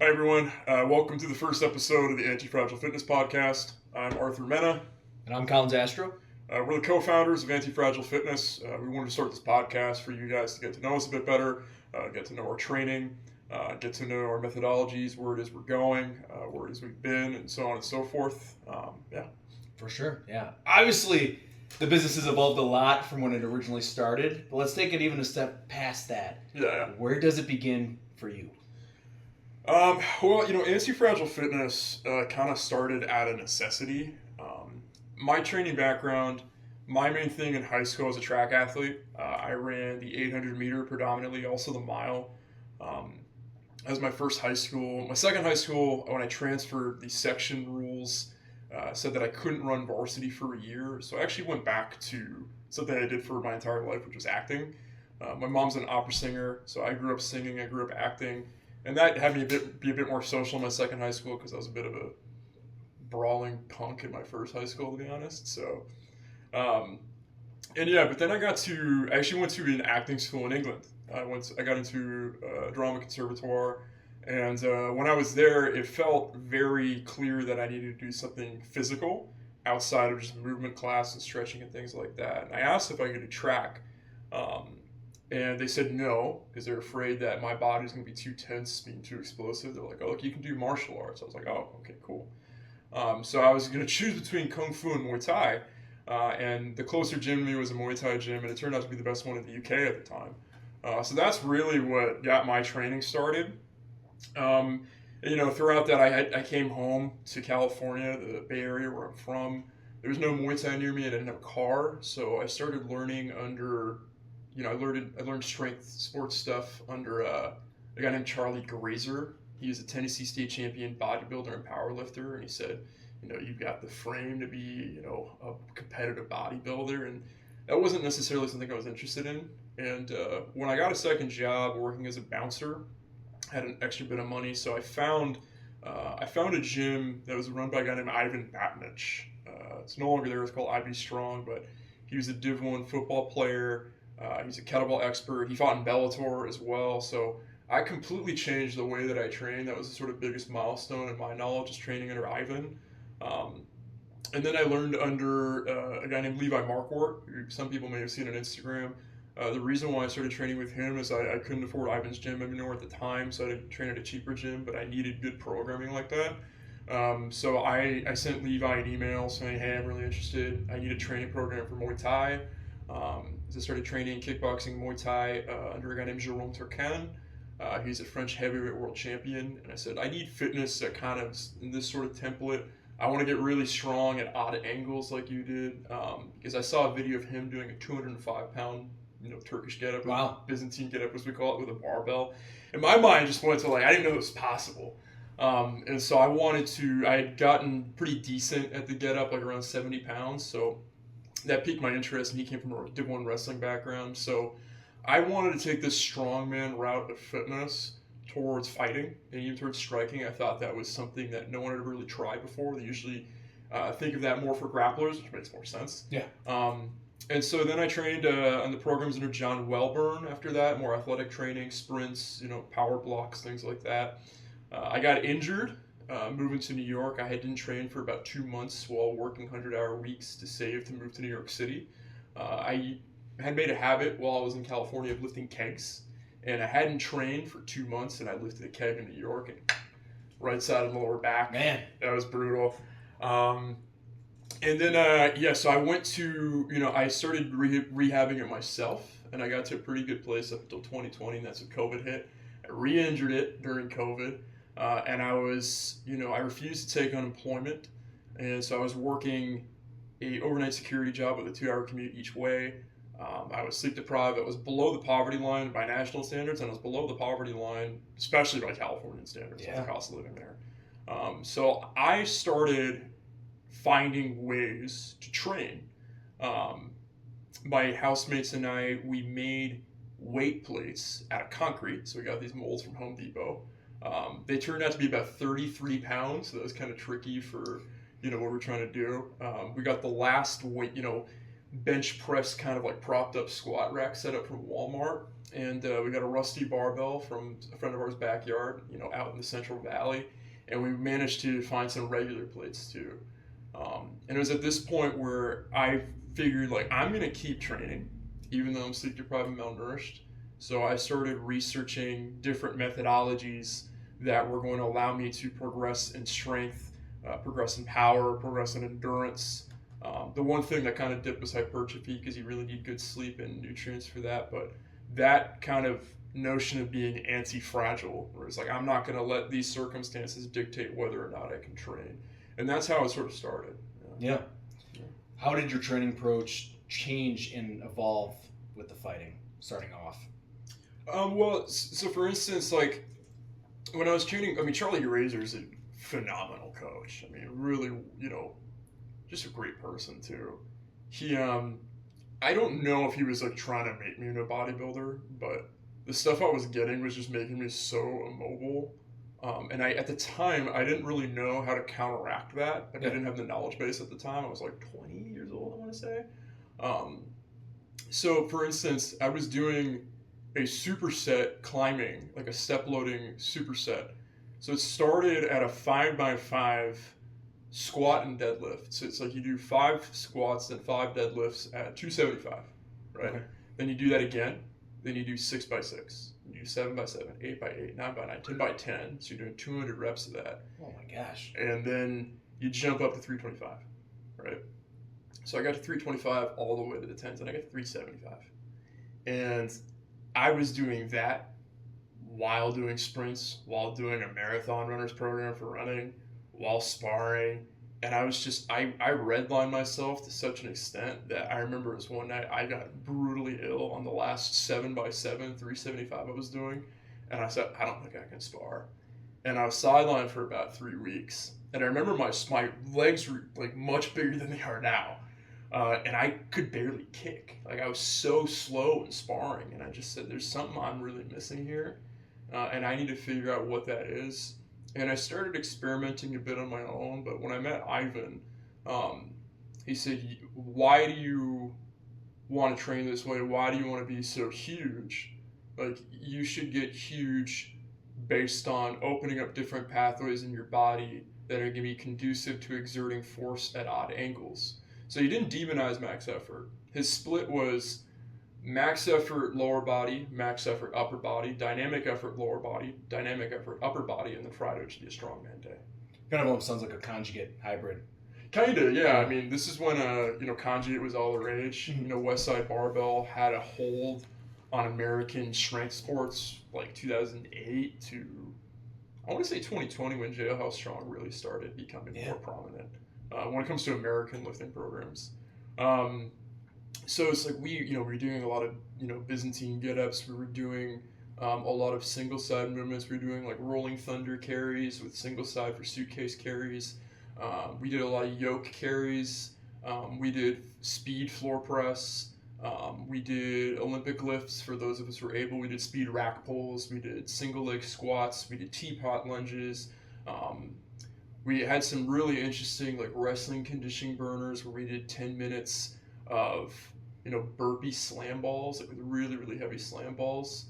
Hi, everyone. Welcome to the first episode of the Anti-Fragile Fitness Podcast. I'm Arthur Mena. And I'm Collins Astro. We're the co-founders of Anti-Fragile Fitness. We wanted to start this podcast for you guys to get to know us a bit better, get to know our training, get to know our methodologies, where it is we're going, where it is we've been, and so on and so forth. For sure, yeah. Obviously, the business has evolved a lot from when it originally started, but let's take it even a step past that. Yeah. Where does it begin for you? Anti-Fragile Fitness kind of started out of necessity. My training background, my main thing in high school as a track athlete, I ran the 800 meter predominantly, also the mile. As my first high school. My second high school, when I transferred, the section rules said that I couldn't run varsity for a year. So I actually went back to something I did for my entire life, which was acting. My mom's an opera singer, so I grew up singing, I grew up acting. And that had me be a bit more social in my second high school because I was a bit of a brawling punk in my first high school, to be honest. So, but then I actually went to an acting school in England. I got into a drama conservatoire, and when I was there, it felt very clear that I needed to do something physical outside of just movement class and stretching and things like that. And I asked if I could do track. And they said no, because they're afraid that my body's going to be too tense, being too explosive. They're like, oh, look, you can do martial arts. I was like, oh, okay, cool. So I was going to choose between Kung Fu and Muay Thai. And the closer gym to me was a Muay Thai gym, and it turned out to be the best one in the UK at the time. So that's really what got my training started. Throughout that, I came home to California, the Bay Area where I'm from. There was no Muay Thai near me. I didn't have a car. So I started learning under... I learned strength sports stuff under a guy named Charlie Grazer. He was a Tennessee State champion bodybuilder and powerlifter, and he said, you've got the frame to be, a competitive bodybuilder, and that wasn't necessarily something I was interested in. And when I got a second job working as a bouncer, I had an extra bit of money, so I found a gym that was run by a guy named Ivan Batnich. It's no longer there. It's called IB Strong, but he was a Div 1 football player. He's a kettlebell expert. He fought in Bellator as well. So I completely changed the way that I trained. That was the sort of biggest milestone in my knowledge, is training under Ivan. And then I learned under a guy named Levi Marquardt, who some people may have seen on Instagram. The reason why I started training with him is I couldn't afford Ivan's gym anymore at the time, so I didn't train at a cheaper gym, but I needed good programming like that. So I sent Levi an email saying, hey, I'm really interested. I need a training program for Muay Thai. So I started training kickboxing, Muay Thai under a guy named Jerome Turcan. He's a French heavyweight world champion. And I said, I need fitness that kind of in this sort of template. I want to get really strong at odd angles like you did. Because I saw a video of him doing a 205-pound Turkish get-up. Wow. Byzantine get-up, as we call it, with a barbell. And my mind just went to I didn't know it was possible. And so I had gotten pretty decent at the get-up, like around 70 pounds. So that piqued my interest, and he came from a Div 1 wrestling background. So I wanted to take this strongman route of fitness towards fighting and even towards striking. I thought that was something that no one had really tried before. They usually think of that more for grapplers, which makes more sense. Yeah. And so then I trained on the programs under John Welburn after that, more athletic training, sprints, power blocks, things like that. I got injured. Moving to New York, I didn't train for about 2 months while working 100-hour weeks to save to move to New York City. I had made a habit while I was in California of lifting kegs, and I hadn't trained for 2 months, and I lifted a keg in New York, and right side of the lower back. Man. That was brutal. So I went to, I started rehabbing it myself, and I got to a pretty good place up until 2020, and that's when COVID hit. I re-injured it during COVID. And I was, I refused to take unemployment. And so I was working a overnight security job with a 2-hour commute each way. I was sleep deprived. I was below the poverty line by national standards, and I was below the poverty line, especially by Californian standards, with the cost of living there. So I started finding ways to train. My housemates and I, we made weight plates out of concrete. So we got these molds from Home Depot. They turned out to be about 33 pounds, so that was kind of tricky for, what we're trying to do. We got the last weight, bench press kind of like propped up squat rack set up from Walmart. And we got a rusty barbell from a friend of ours' backyard, out in the Central Valley. And we managed to find some regular plates too. And it was at this point where I figured, like, I'm going to keep training, even though I'm sleep deprived and malnourished. So I started researching different methodologies that were going to allow me to progress in strength, progress in power, progress in endurance. The one thing that kind of dipped was hypertrophy, because you really need good sleep and nutrients for that. But that kind of notion of being anti-fragile, where it's like, I'm not going to let these circumstances dictate whether or not I can train. And that's how it sort of started. Yeah. How did your training approach change and evolve with the fighting starting off? Well, so for instance, like when I was training, I mean, Charlie Razor is a phenomenal coach. I mean, really, just a great person too. He, I don't know if he was like trying to make me into a bodybuilder, but the stuff I was getting was just making me so immobile. And at the time, I didn't really know how to counteract that. Like, I didn't have the knowledge base at the time. I was like 20 years old, I want to say. So, for instance, I was doing a superset climbing, like a step loading superset. So it started at a 5x5 squat and deadlift. So it's like you do 5 squats and 5 deadlifts at 275, right? Okay. Then you do that again. Then you do 6x6. You do 7x7, 8x8, 9x9, 10x10. So you're doing 200 reps of that. Oh my gosh. And then you jump up to 325, right? So I got to 325 all the way to the 10s, and I got to 375. And I was doing that while doing sprints, while doing a marathon runners program for running, while sparring. And I was just, I redlined myself to such an extent that I remember it was one night I got brutally ill on the last 7x7, 375 I was doing. And I said, I don't think I can spar. And I was sidelined for about 3 weeks. And I remember my legs were like much bigger than they are now. And I could barely kick. Like, I was so slow in sparring. And I just said, there's something I'm really missing here. And I need to figure out what that is. And I started experimenting a bit on my own, but when I met Ivan, he said, why do you want to train this way? Why do you want to be so huge? Like, you should get huge based on opening up different pathways in your body that are going to be conducive to exerting force at odd angles. So he didn't demonize max effort. His split was max effort lower body, max effort upper body, dynamic effort lower body, dynamic effort upper body, and then Friday should be a strongman day. Kind of almost sounds like a conjugate hybrid. Kinda, yeah. I mean, this is when conjugate was all the rage. Mm-hmm. Westside Barbell had a hold on American strength sports like 2008 to, I want to say 2020, when Jailhouse Strong really started becoming more prominent when it comes to American lifting programs. So it's like we were doing a lot of, Byzantine get-ups. We were doing a lot of single-side movements. We were doing like rolling thunder carries with single side for suitcase carries. We did a lot of yoke carries. We did speed floor press. We did Olympic lifts for those of us who were able. We did speed rack pulls. We did single leg squats. We did teapot lunges. We had some really interesting like wrestling conditioning burners where we did 10 minutes of burpee slam balls, like with really, really heavy slam balls.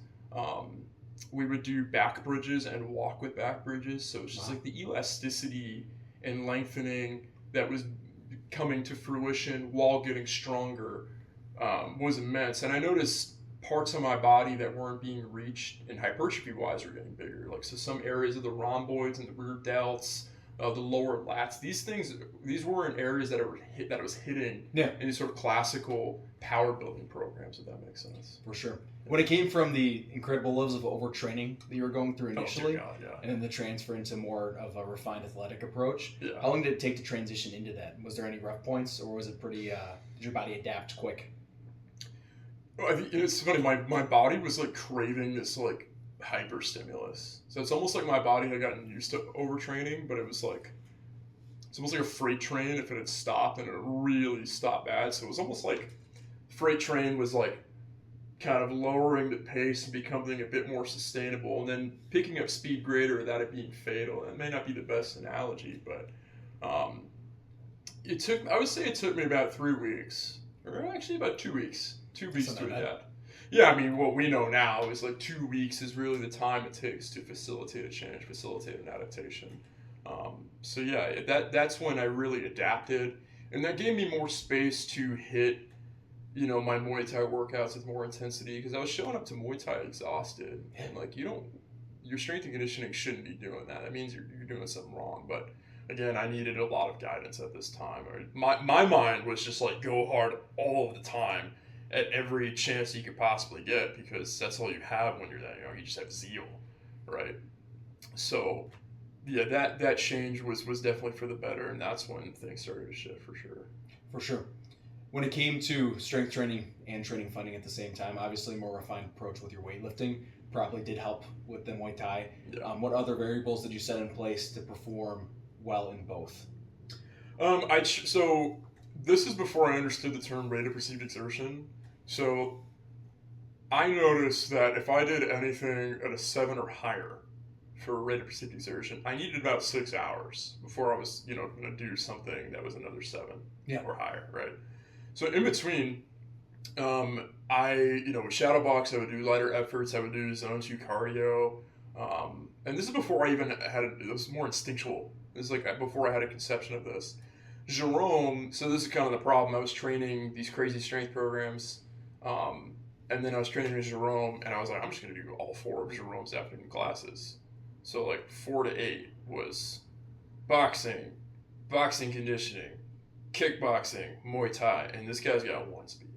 We would do back bridges and walk with back bridges. So it's just like the elasticity and lengthening that was coming to fruition while getting stronger was immense. And I noticed parts of my body that weren't being reached in hypertrophy wise were getting bigger. Like, so some areas of the rhomboids and the rear delts, the lower lats, these weren't areas that I was hitting in these sort of classical power building programs, if that makes sense. For sure. When it came from the incredible levels of overtraining that you were going through initially, and then the transfer into more of a refined athletic approach, how long did it take to transition into that? Was there any rough points, or was it pretty, did your body adapt quick? Well, I think it's funny, my body was like craving this like hyper stimulus. So it's almost like my body had gotten used to overtraining, but it's almost like a freight train if it had stopped, and it really stopped bad. So it was almost like freight train was like kind of lowering the pace and becoming a bit more sustainable, and then picking up speed greater without it being fatal. It may not be the best analogy, but I would say it took me about 3 weeks Or actually about 2 weeks. 2 weeks to adapt. Yeah, I mean, what we know now is like 2 weeks is really the time it takes to facilitate a change, facilitate an adaptation. So yeah, that's when I really adapted, and that gave me more space to hit, my Muay Thai workouts with more intensity because I was showing up to Muay Thai exhausted, and like your strength and conditioning shouldn't be doing that. That means you're doing something wrong. But again, I needed a lot of guidance at this time. My mind was just like go hard all of the time at every chance you could possibly get because that's all you have when you're that young. You just have zeal, right? So yeah, that change was definitely for the better, and that's when things started to shift for sure. For sure. When it came to strength training and training funding at the same time, obviously more refined approach with your weightlifting probably did help with the Muay Thai. Yeah. What other variables did you set in place to perform well in both? So this is before I understood the term rate of perceived exertion. So I noticed that if I did anything at a 7 or higher for rate of perceived exertion, I needed about 6 hours before I was, going to do something that was another 7 or higher, right? So in between, I, with shadow box, I would do lighter efforts. I would do zone 2 cardio. And this is before I even had it was more instinctual. This is like before I had a conception of this. Jerome, so this is kind of the problem. I was training these crazy strength programs. And then I was training with Jerome, and I was like, I'm just going to do all 4 of Jerome's afternoon classes. So like 4 to 8 was boxing conditioning, kickboxing, Muay Thai, and this guy's got 1 speed.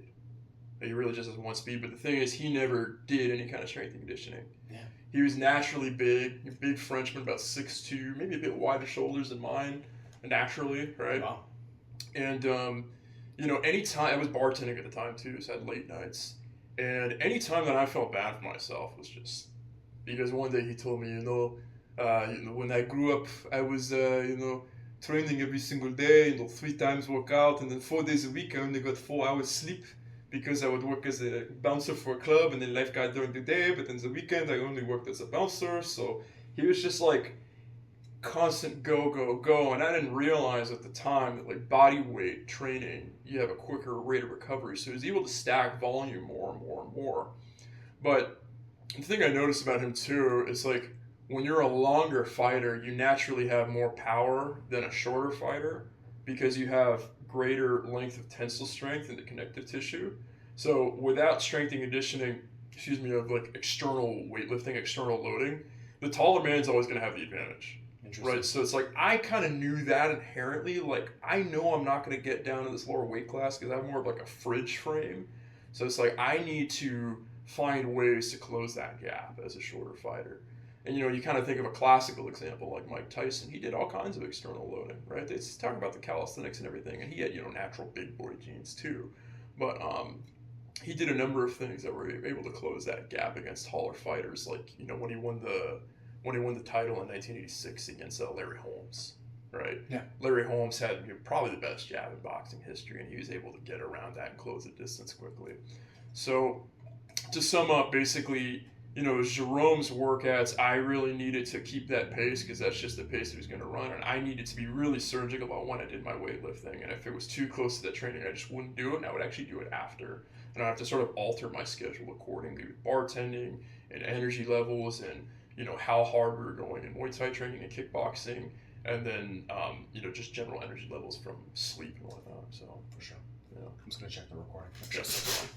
He really just has 1 speed, but the thing is, he never did any kind of strength and conditioning. Yeah. He was naturally big, a big Frenchman, about 6'2", maybe a bit wider shoulders than mine, naturally, right? Wow. And, anytime, I was bartending at the time too, so I had late nights. And any time that I felt bad for myself was just because one day he told me, when I grew up, I was, training every single day, 3 times workout, and then 4 days a week, I only got 4 hours sleep because I would work as a bouncer for a club and then lifeguard during the day, but then the weekend I only worked as a bouncer. So he was just like constant go, go, go. And I didn't realize at the time that like body weight training, you have a quicker rate of recovery. So he was able to stack volume more and more and more. But the thing I noticed about him too is like when you're a longer fighter, you naturally have more power than a shorter fighter because you have greater length of tensile strength in the connective tissue. So without strength and conditioning, of like external weightlifting, external loading, the taller man's always going to have the advantage. Right, so it's like I kind of knew that inherently. Like I know I'm not going to get down to this lower weight class because I have more of like a fridge frame. So it's like I need to find ways to close that gap as a shorter fighter. And you kind of think of a classical example like Mike Tyson. He did all kinds of external loading, right? They talk about the calisthenics and everything, and he had natural big boy genes too. But he did a number of things that were able to close that gap against taller fighters. Like when he won the title in 1986 against Larry Holmes, right? Yeah. Larry Holmes had probably the best jab in boxing history, and he was able to get around that and close the distance quickly. So to sum up, basically, Jerome's workouts, I really needed to keep that pace because that's just the pace he was going to run. And I needed to be really surgical about when I did my weightlifting. And if it was too close to that training, I just wouldn't do it. And I would actually do it after. And I have to sort of alter my schedule accordingly with bartending and energy levels and, how hard we were going in Muay Thai training and kickboxing. And then, just general energy levels from sleep and whatnot. So, for sure. Yeah. I'm just going to check the recording. Yes.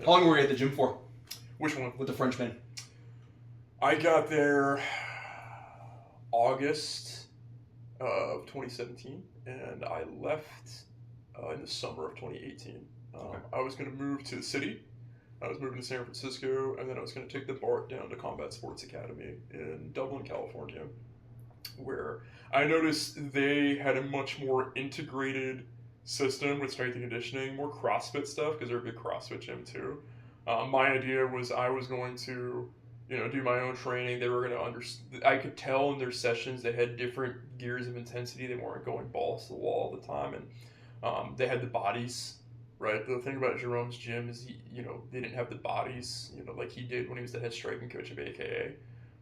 How long were you at the gym for? Which one? With the Frenchman. I got there August of 2017, and I left in the summer of 2018. Okay. I was going to move to the city. I was moving to San Francisco, and then I was going to take the BART down to Combat Sports Academy in Dublin, California, where I noticed they had a much more integrated system with strength and conditioning, more CrossFit stuff because they're a big CrossFit gym too. My idea was I was going to, do my own training. They were going to I could tell in their sessions they had different gears of intensity. They weren't going balls to the wall all the time, and they had the bodies. Right. The thing about Jerome's gym is they didn't have the bodies, like he did when he was the head striking coach of AKA.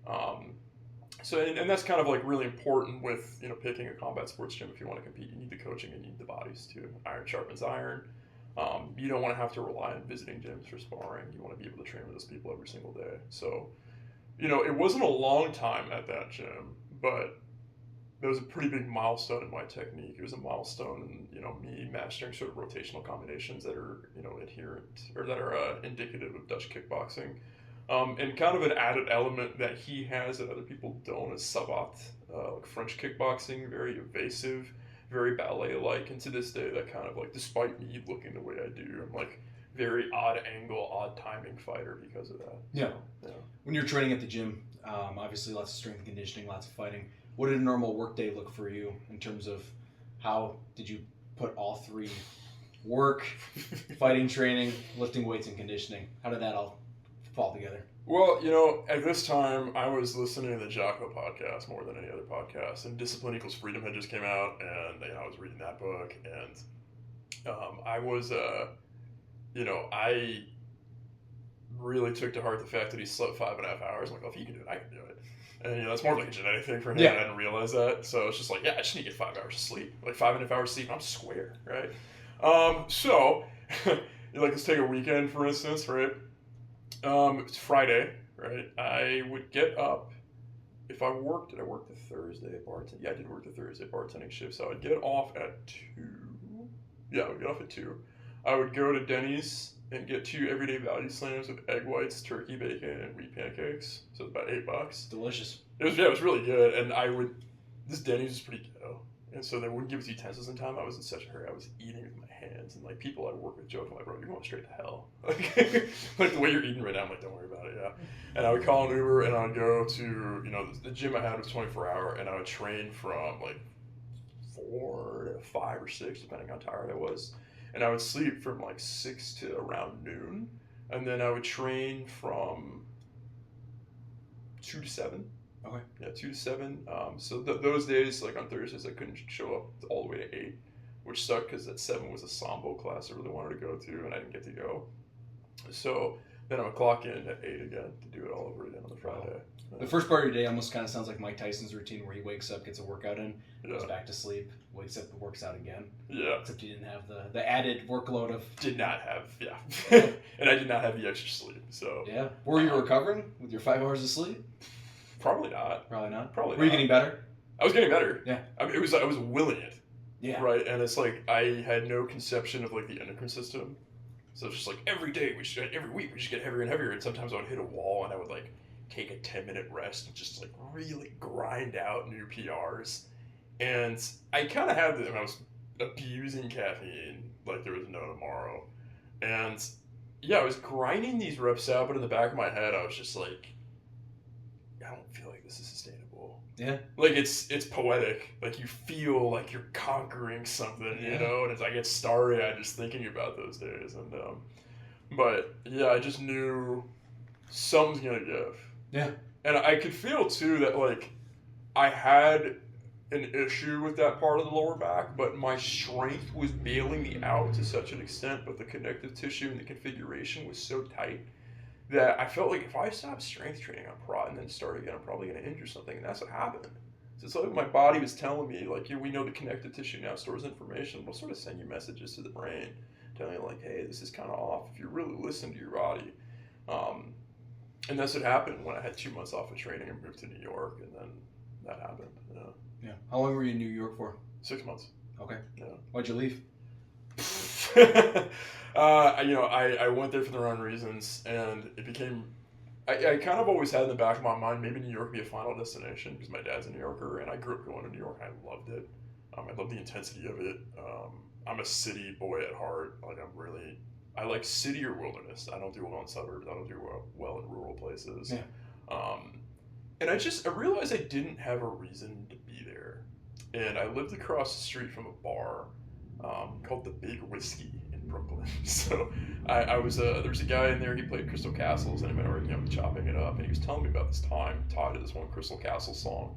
And that's kind of like really important with, you know, picking a combat sports gym. If you want to compete, you need the coaching and you need the bodies too. Iron sharpens iron. You don't want to have to rely on visiting gyms for sparring. You want to be able to train with those people every single day. So, you know, it wasn't a long time at that gym, but that was a pretty big milestone in my technique. It was a milestone in, you know, me mastering sort of rotational combinations that are, you know, indicative of Dutch kickboxing. And kind of an added element that he has that other people don't is sabat, like French kickboxing, very evasive, very ballet-like. And to this day, that kind of like, despite me looking the way I do, I'm like very odd angle, odd timing fighter because of that. Yeah. So, yeah. When you're training at the gym, obviously lots of strength and conditioning, lots of fighting. What did a normal work day look for you in terms of how did you put all three, work, fighting, training, lifting weights, and conditioning? How did that all fall together? Well, you know, at this time, I was listening to the Jocko podcast more than any other podcast, and Discipline Equals Freedom had just came out, and, you know, I was reading that book, and I was, you know, I really took to heart the fact that he slept 5.5 hours. I'm like, well, if he can do it, I can do it. And, you know, that's more like a genetic thing for him. Yeah. I didn't realize that. So it's just like, yeah, I just need to get 5 hours of sleep. Like 5.5 hours of sleep, I'm square, right? So, like, let's take a weekend, for instance, right? It's Friday, right? I would get up. If I worked, did I work the Thursday bartending? Yeah, I did work the Thursday bartending shift. So I would get off at 2. Yeah, I would get off at 2. I would go to Denny's and get 2 everyday value slams with egg whites, turkey bacon, and wheat pancakes. So it's about $8. Delicious. It was really good. And this Denny's was pretty ghetto. And so they wouldn't give us utensils in time. I was in such a hurry. I was eating with my hands. And, like, people I work with joke, I'm like, bro, you're going straight to hell. Like, the way you're eating right now, I'm like, don't worry about it, yeah. And I would call an Uber, and I would go to, you know, the gym I had was 24-hour, and I would train from, like, 4 to 5 or 6, depending on how tired I was. And I would sleep from, like, 6 to around noon. And then I would train from 2 to 7. Okay. Yeah, 2 to 7. So those days, like on Thursdays, I couldn't show up all the way to 8, which sucked because at 7 was a Sambo class I really wanted to go to, and I didn't get to go. So then I would clock in at 8 again to do it all over again on the Friday. The first part of your day almost kind of sounds like Mike Tyson's routine, where he wakes up, gets a workout in, goes back to sleep, wakes up, works out again. Yeah. Except you didn't have the added workload of... Did not have, yeah. And I did not have the extra sleep, so... Yeah. Were you recovering with your 5 hours of sleep? Probably not. Probably not? Probably Were you getting better? I was getting better. Yeah. I mean, I was willing it. Yeah. Right? And it's like, I had no conception of, like, the endocrine system. So it's just like, every week, we just get heavier and heavier. And sometimes I would hit a wall, and I would, like, take a 10-minute rest and just, like, really grind out new PRs. And I kind of had I was abusing caffeine like there was no tomorrow. And, yeah, I was grinding these reps out, but in the back of my head, I was just like, I don't feel like this is sustainable. Yeah. Like, it's poetic. Like, you feel like you're conquering something, you know? And as I get starry-eyed just thinking about those days. And, but, yeah, I just knew something's gonna give. Yeah. And I could feel, too, that, like, I had an issue with that part of the lower back, but my strength was bailing me out to such an extent, but the connective tissue and the configuration was so tight that I felt like if I stopped strength training and then start again, I'm probably going to injure something, and that's what happened. So it's like my body was telling me, like, we know the connective tissue now stores information. We'll sort of send you messages to the brain, telling you, like, hey, this is kind of off if you really listen to your body. And that's what happened when I had 2 months off of training and moved to New York, and then that happened. Yeah. How long were you in New York for? 6 months. Okay. Yeah. Why'd you leave? You know, I went there for the wrong reasons, and it became... I kind of always had in the back of my mind, maybe New York would be a final destination, because my dad's a New Yorker, and I grew up going to New York, and I loved it. I loved the intensity of it. I'm a city boy at heart. Like, I like city or wilderness. I don't do well in suburbs. I don't do well in rural places. Yeah. And I realized I didn't have a reason to be there. And I lived across the street from a bar called the Big Whiskey in Brooklyn. So there was a guy in there, he played Crystal Castles, and I remember, you know, chopping it up, and he was telling me about this time tied to this one Crystal Castle song,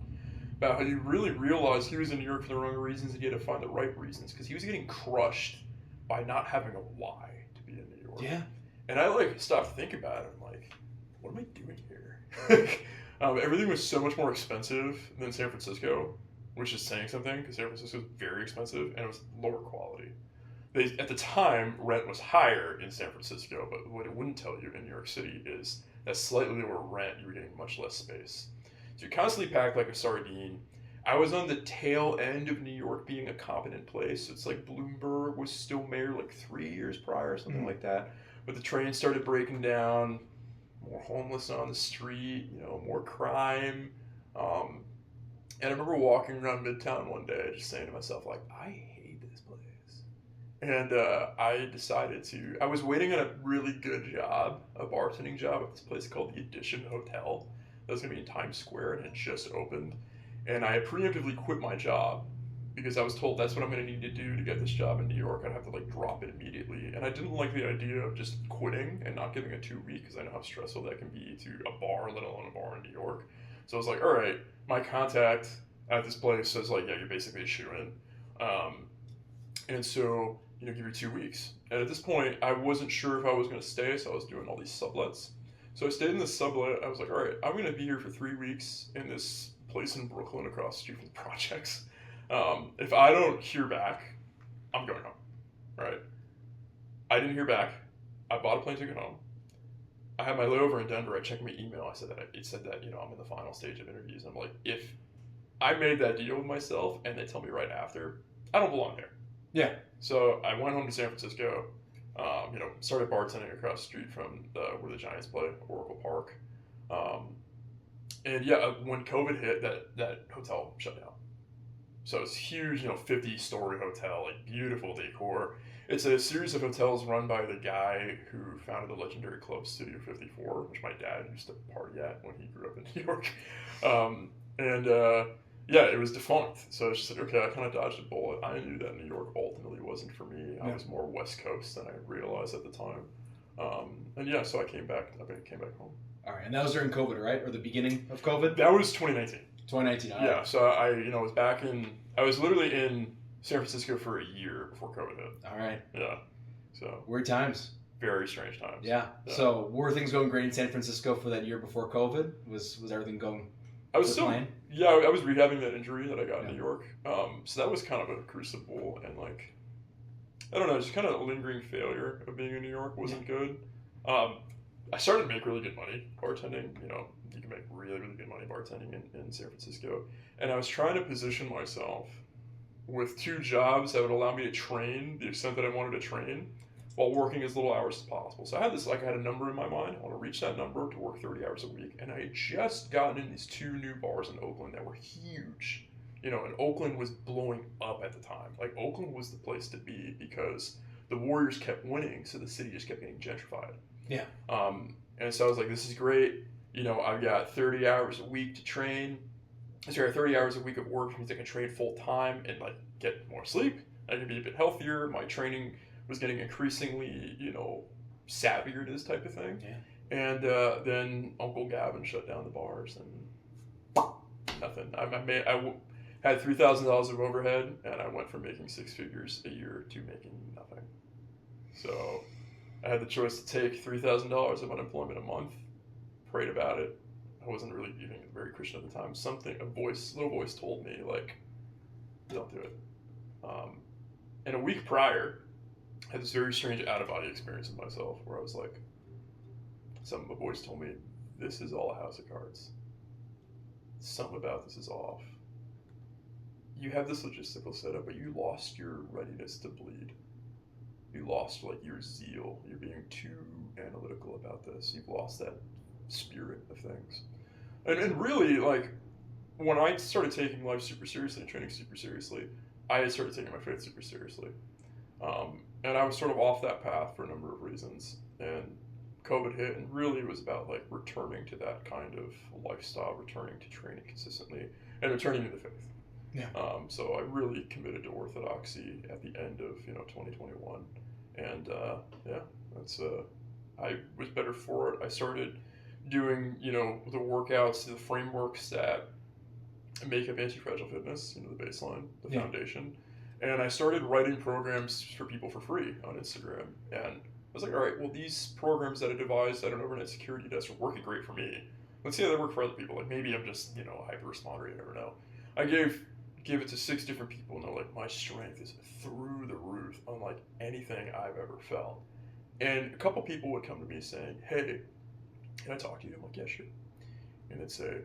about how he really realized he was in New York for the wrong reasons, and he had to find the right reasons, because he was getting crushed by not having a why to be in New York. Yeah. And I, like, stopped to think about it. I'm like, what am I doing here? Everything was so much more expensive than San Francisco, which is saying something because San Francisco is very expensive and it was lower quality. At the time, rent was higher in San Francisco, but what it wouldn't tell you in New York City is that slightly lower rent, you were getting much less space. So you're constantly packed like a sardine. I was on the tail end of New York being a competent place. It's like Bloomberg was still mayor like 3 years prior, something like that. But the train started breaking down, more homeless on the street, more crime. And I remember walking around Midtown one day, just saying to myself, like, I hate this place. And I decided I was waiting on a really good job, a bartending job at this place called the Edition Hotel. That was going to be in Times Square and it just opened. And I preemptively quit my job because I was told that's what I'm going to need to do to get this job in New York. I'd have to like drop it immediately. And I didn't like the idea of just quitting and not giving a 2 week because I know how stressful that can be to a bar, let alone a bar in New York. So I was like, all right, my contact at this place says like, yeah, you're basically a shoo-in. And so, give you 2 weeks. And at this point, I wasn't sure if I was going to stay, so I was doing all these sublets. So I stayed in this sublet. I was like, all right, I'm going to be here for 3 weeks in this place in Brooklyn across the street from the projects. If I don't hear back, I'm going home, right? I didn't hear back. I bought a plane ticket home. I had my layover in Denver. I checked my email. It said that I'm in the final stage of interviews. I'm like, if I made that deal with myself and they tell me right after, I don't belong there. Yeah. So I went home to San Francisco. Started bartending across the street from where the Giants play, Oracle Park. And yeah, when COVID hit, that hotel shut down. So it's huge, 50-story hotel, like beautiful decor. It's a series of hotels run by the guy who founded the legendary club Studio 54, which my dad used to party at when he grew up in New York. Yeah, it was defunct. So it's just like, okay, I kind of dodged a bullet. I knew that New York ultimately wasn't for me. I was more West Coast than I realized at the time. And yeah, so I came back home. All right, and that was during COVID, right? Or the beginning of COVID? That was 2019. 2019. Yeah, so I was literally in San Francisco for a year before COVID hit. All right. Yeah. So weird times. Very strange times. Yeah. So were things going great in San Francisco for that year before COVID? Was everything going? I was still plan? Yeah. I was rehabbing that injury that I got in New York. So that was kind of a crucible and like I don't know, just kind of a lingering failure of being in New York wasn't good. I started to make really good money bartending. You can make really, really good money bartending in San Francisco. And I was trying to position myself with 2 jobs that would allow me to train the extent that I wanted to train while working as little hours as possible. So I had a number in my mind. I want to reach that number to work 30 hours a week. And I had just gotten in these 2 new bars in Oakland that were huge. And Oakland was blowing up at the time. Like Oakland was the place to be because the Warriors kept winning, so the city just kept getting gentrified. Yeah. And so I was like, this is great. I've got 30 hours a week to train. So 30 hours a week of work, which means I can train full time and like get more sleep. I can be a bit healthier. My training was getting increasingly, savvier to this type of thing. Yeah. And then Uncle Gavin shut down the bars and nothing. I had $3,000 of overhead, and I went from making 6 figures a year to making nothing. So I had the choice to take $3,000 of unemployment a month, prayed about it. I wasn't really even very Christian at the time. Little voice told me, like, don't do it. And a week prior, I had this very strange out-of-body experience with myself where I was like, a voice told me, this is all a house of cards. Something about this is off. You have this logistical setup, but you lost your readiness to bleed. You lost your zeal. You're being too analytical about this. You've lost that spirit of things. And really, when I started taking life super seriously and training super seriously, I had started taking my faith super seriously. And I was sort of off that path for a number of reasons. And COVID hit, and really it was about returning to that kind of lifestyle, returning to training consistently, and returning to the faith. Yeah. So I really committed to orthodoxy at the end of 2021, and I was better for it. I started doing the workouts, the frameworks that make up anti-fragile fitness, the baseline, the foundation, and I started writing programs for people for free on Instagram. And I was like, all right, well, these programs that I devised at an overnight security desk are working great for me. let's say that work for other people. Like maybe I'm just, you know, a hyper responder. You never know. I gave it to 6 different people, and they're like, my strength is through the roof, unlike anything I've ever felt. And a couple people would come to me saying, hey, can I talk to you? I'm like, yeah, sure. And they'd say,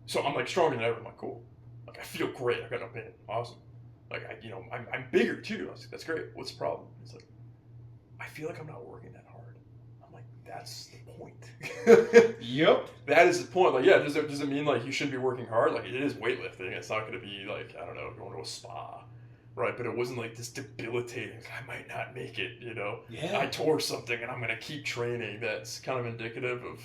so I'm like stronger than ever. I'm like, cool. Like I feel great. I got no pain. Awesome. Like I'm bigger too. I was like, that's great. What's the problem? He's like, I feel like I'm not working that hard. I'm like, that's the point. Yep. That is the point. Like, yeah, does it mean like you shouldn't be working hard? Like it is weightlifting. It's not going to be like, I don't know, going to a spa. Right, but it wasn't like this debilitating, I might not make it, you know? Yeah. I tore something and I'm going to keep training. That's kind of indicative of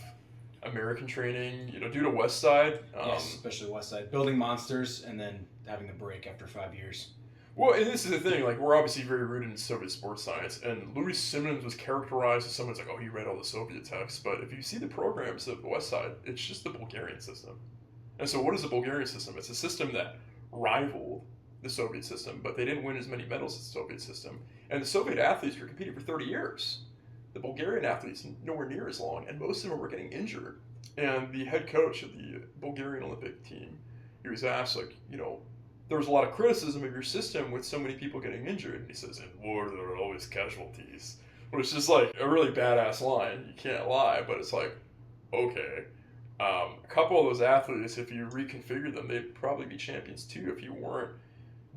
American training, you know, due to West Side. Yes, especially West Side. Building monsters and then having a break after 5 years. Well, and this is the thing, like, we're obviously very rooted in Soviet sports science, and Louis Simmons was characterized as someone who's like, oh, he read all the Soviet texts, but if you see the programs of the West Side, it's just the Bulgarian system. And so what is the Bulgarian system? It's a system that rivaled the Soviet system, but they didn't win as many medals as the Soviet system. And the Soviet athletes were competing for 30 years. The Bulgarian athletes, nowhere near as long, and most of them were getting injured. And the head coach of the Bulgarian Olympic team, he was asked, like, you know, there was a lot of criticism of your system with so many people getting injured. And he says, in war, there are always casualties. Which is like a really badass line. You can't lie, but it's like, okay. A couple of those athletes, if you reconfigure them, they'd probably be champions too if you weren't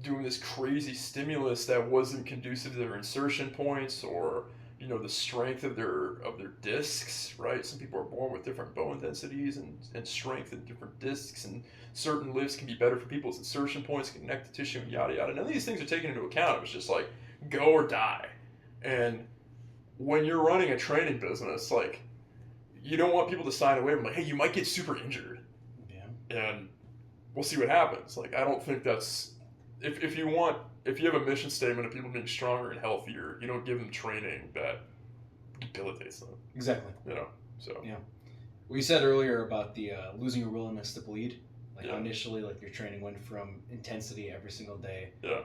doing this crazy stimulus that wasn't conducive to their insertion points or, you know, the strength of their discs, right? Some people are born with different bone densities and strength in different discs, and certain lifts can be better for people's insertion points, connective tissue, and yada yada. None of these things are taken into account. It was just like, go or die. And when you're running a training business, like, you don't want people to sign away from like, hey, you might get super injured. Yeah. And we'll see what happens. Like, I don't think that's, if you have a mission statement of people being stronger and healthier, you don't give them training that debilitates them. Exactly. You know, so. Yeah. Well, you said earlier about the losing your willingness to bleed. Like, yeah. Initially, like, your training went from intensity every single day. Yeah.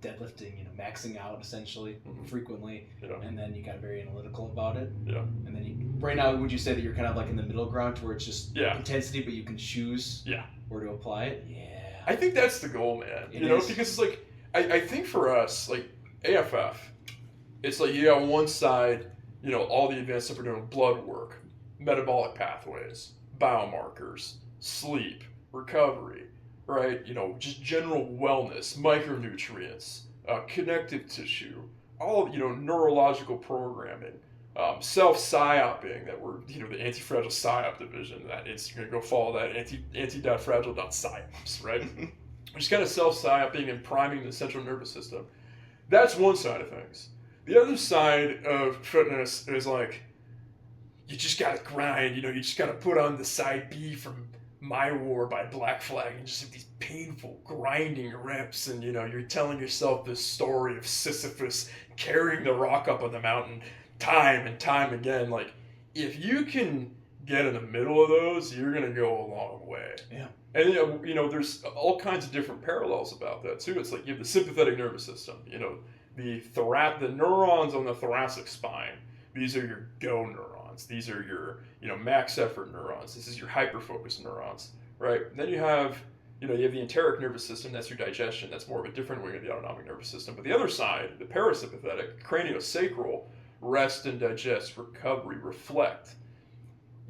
Deadlifting, you know, maxing out essentially, frequently. Yeah. And then you got very analytical about it. Yeah. And then right now, would you say that you're kind of like in the middle ground to where it's just intensity, but you can choose where to apply it? Yeah. I think that's the goal, man. You know, because it's like, I think for us, like AFF, it's like you got one side, you know, all the advanced stuff we're doing, blood work, metabolic pathways, biomarkers, sleep, recovery, right? You know, just general wellness, micronutrients, connective tissue, all, you know, neurological programming, self-psyoping that we're, you know, the anti-fragile psyop division, that it's going to go follow that anti.fragile.psyops, right? Just kind of self-psyoping and priming the central nervous system. That's one side of things. The other side of fitness is like, you just got to grind, you know, you just got to put on the side B from My War by Black Flag and just have these painful grinding reps, and, you know, you're telling yourself this story of Sisyphus carrying the rock up on the mountain time and time again. Like, if you can get in the middle of those, you're going to go a long way. Yeah. And, you know, there's all kinds of different parallels about that, too. It's like you have the sympathetic nervous system, you know, the neurons on the thoracic spine. These are your go neurons. These are your, you know, max effort neurons. This is your hyper-focused neurons, right? And then you have the enteric nervous system. That's your digestion. That's more of a different wing of the autonomic nervous system. But the other side, the parasympathetic, craniosacral, rest and digest, recovery, reflect.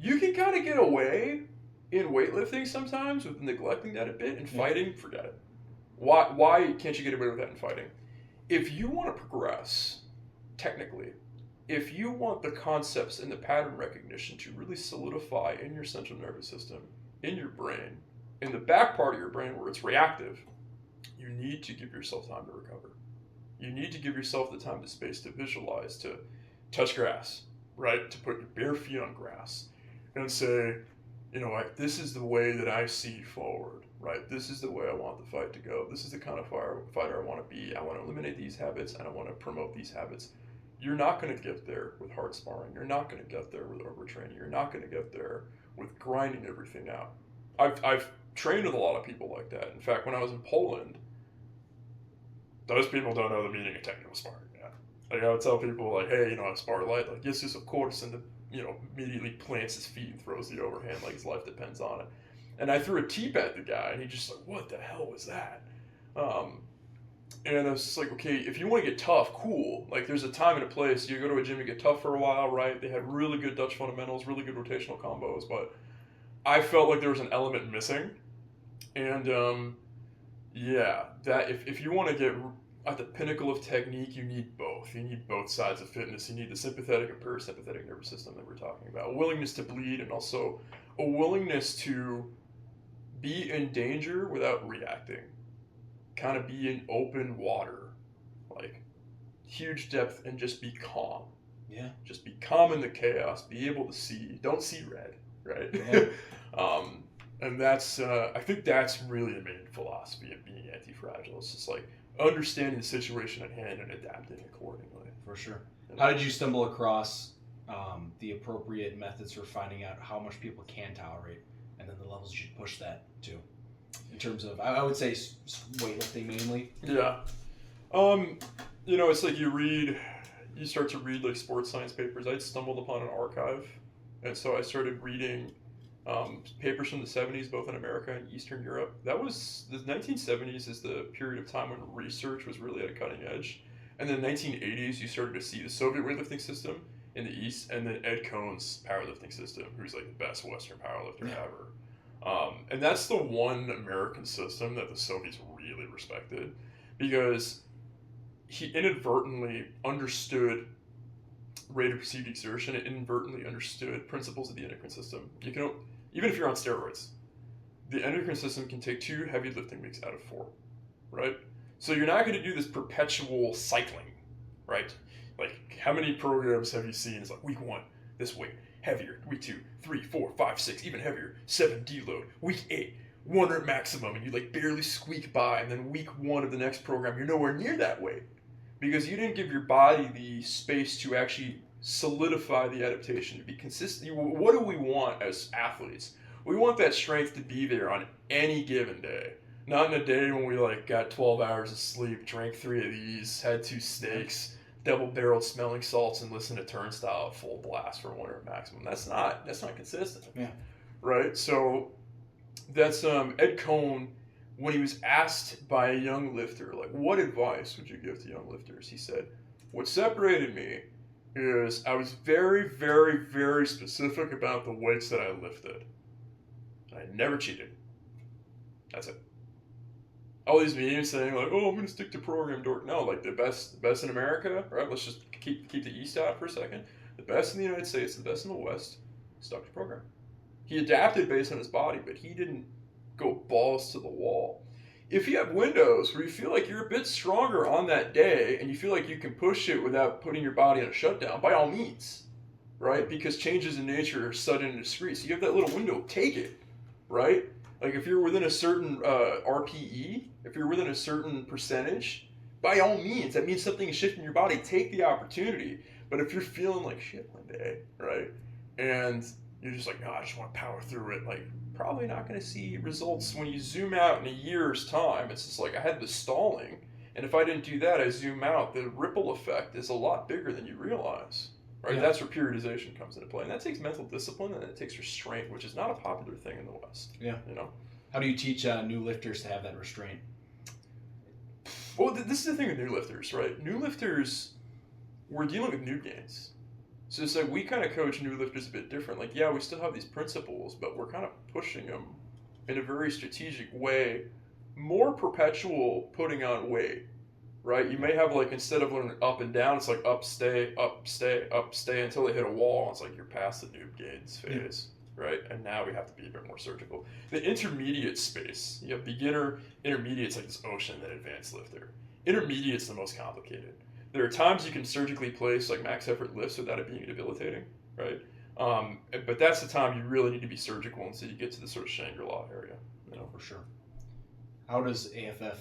You can kind of get away in weightlifting sometimes with neglecting that a bit, and fighting, forget it. Why can't you get away with that in fighting? If you want to progress, technically, if you want the concepts and the pattern recognition to really solidify in your central nervous system, in your brain, in the back part of your brain where it's reactive, you need to give yourself time to recover. You need to give yourself the time, the space to visualize, to touch grass, right? To put your bare feet on grass and say, you know, like, this is the way that I see forward, right? This is the way I want the fight to go. This is the kind of fighter I want to be. I want to eliminate these habits, and I want to promote these habits. You're not going to get there with hard sparring. You're not going to get there with overtraining. You're not going to get there with grinding everything out. I've trained with a lot of people like that. In fact, when I was in Poland, those people don't know the meaning of technical sparring yet. Like, I would tell people, like, hey, you know, I spar light. Like, yes, of course. And immediately plants his feet and throws the overhand like his life depends on it. And I threw a teep at the guy, and he just like, what the hell was that? And I was just like, okay, if you want to get tough, cool. Like, there's a time and a place. You go to a gym to get tough for a while, right? They had really good Dutch fundamentals, really good rotational combos, but I felt like there was an element missing. And, that if you want to get at the pinnacle of technique, you need both. You need both sides of fitness. You need the sympathetic and parasympathetic nervous system that we're talking about. A willingness to bleed, and also a willingness to be in danger without reacting. Kind of be in open water, like huge depth, and just be calm. Yeah. Just be calm in the chaos. Be able to see. Don't see red, right? Yeah. And that's I think that's really the main philosophy of being anti-fragile. It's just like understanding the situation at hand and adapting accordingly. For sure. How did you stumble across the appropriate methods for finding out how much people can tolerate, and then the levels you should push that to? In terms of, I would say weightlifting mainly. Yeah. It's like you start to read like sports science papers. I'd stumbled upon an archive, and so I started reading papers from the 70s, both in America and Eastern Europe. That was, the 1970s is the period of time when research was really at a cutting edge. And then the 1980s, you started to see the Soviet weightlifting system in the East, and then Ed Cohn's powerlifting system, who's like the best Western powerlifter ever. And that's the one American system that the Soviets really respected, because he inadvertently understood rate of perceived exertion and inadvertently understood principles of the endocrine system. You can, even if you're on steroids, the endocrine system can take 2 heavy lifting weeks out of 4, right? So you're not going to do this perpetual cycling, right? Like, how many programs have you seen? It's like week 1, this weight, heavier, week 2, 3, 4, 5, 6, even heavier, 7 deload, week 8, 1 rep maximum, and you like barely squeak by, and then week 1 of the next program, you're nowhere near that weight, because you didn't give your body the space to actually solidify the adaptation, to be consistent. What do we want as athletes? We want that strength to be there on any given day. Not in a day when we like got 12 hours of sleep, drank 3 of these, had 2 steaks, double-barreled smelling salts, and listened to Turnstile at full blast for 1 rep maximum. That's not consistent. Yeah. Right? So that's Ed Cohn, when he was asked by a young lifter, like, what advice would you give to young lifters? He said, what separated me is I was very, very, very specific about the weights that I lifted. And I never cheated. That's it. All these memes saying like, oh, I'm going to stick to program, dork. No, like the best in America, right? Let's just keep the East out for a second. The best in the United States, the best in the West, stuck to program. He adapted based on his body, but he didn't go balls to the wall. If you have windows where you feel like you're a bit stronger on that day and you feel like you can push it without putting your body on a shutdown, by all means, right? Because changes in nature are sudden and discrete. So you have that little window, take it, right? Like if you're within a certain RPE, if you're within a certain percentage, by all means, that means something is shifting in your body. Take the opportunity. But if you're feeling like shit one day, right, and you're just like, no, I just want to power through it, like, probably not going to see results when you zoom out in a year's time. It's just like I had the stalling, and if I didn't do that, I zoom out. The ripple effect is a lot bigger than you realize, right? Yeah. That's where periodization comes into play, and that takes mental discipline, and it takes restraint, which is not a popular thing in the West. Yeah, How do you teach new lifters to have that restraint? Well, this is the thing with new lifters, right? New lifters, we're dealing with new gains. So it's like we kind of coach new lifters a bit different. Like, yeah, we still have these principles, but we're kind of pushing them in a very strategic way, more perpetual putting on weight, right? You may have like, instead of learning up and down, it's like up, stay, up, stay, up, stay until they hit a wall. It's like you're past the noob gains phase, right? And now we have to be a bit more surgical. The intermediate space, you have beginner, intermediate's like this ocean, then advanced lifter. Intermediate's the most complicated. There are times you can surgically place like max effort lifts without it being debilitating, right? But that's the time you really need to be surgical until you get to the sort of Shangri-La area, For sure. How does AFF?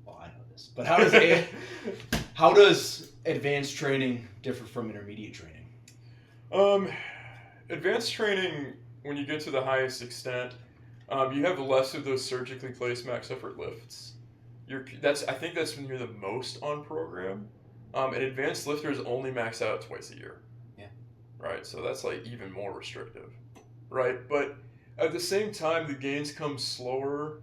Well, I know this, but how does advanced training differ from intermediate training? Advanced training, when you get to the highest extent, you have less of those surgically placed max effort lifts. I think that's when you're the most on program. An advanced lifters only max out twice a year. Yeah. right? So that's like even more restrictive, right? But at the same time, the gains come slower.